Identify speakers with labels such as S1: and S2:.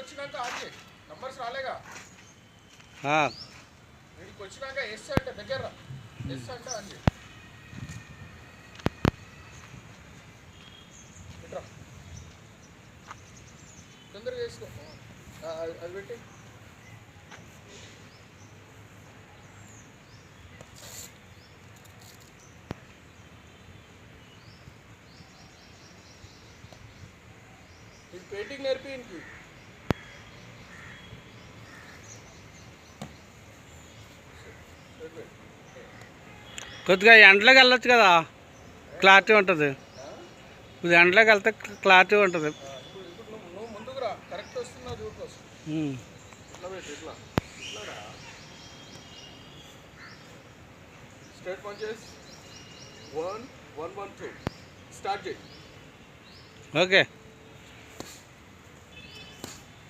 S1: వచ్చినాక ఆన్ చేయి. నంబర్స్ రాలేగా. వీడికి వచ్చినాక ఎస్ అంటే దగ్గర రా. ఎస్ అంటే ఆన్ చేయి. ఇట్రా తొందరగా వేసుకో. అది పెట్టి ఇది పెయింటింగ్ నేర్పి ఇంటికి.
S2: కొద్దిగా ఎండలోకి వెళ్ళొచ్చు కదా, క్లారిటీ ఉంటుంది. ఇది ఎండలోకి వెళ్తే క్లారిటీ ఉంటుంది.
S1: ఇప్పుడు నువ్వు ముందుకు రా. కరెక్ట్ వస్తున్నావు చూడు. ఇట్లా పెట్టి ఇట్లా ఇట్లా రా. స్ట్రైట్ పంచెస్ 1 1 1 2 స్టార్ట్ చేయి.
S2: ఓకే.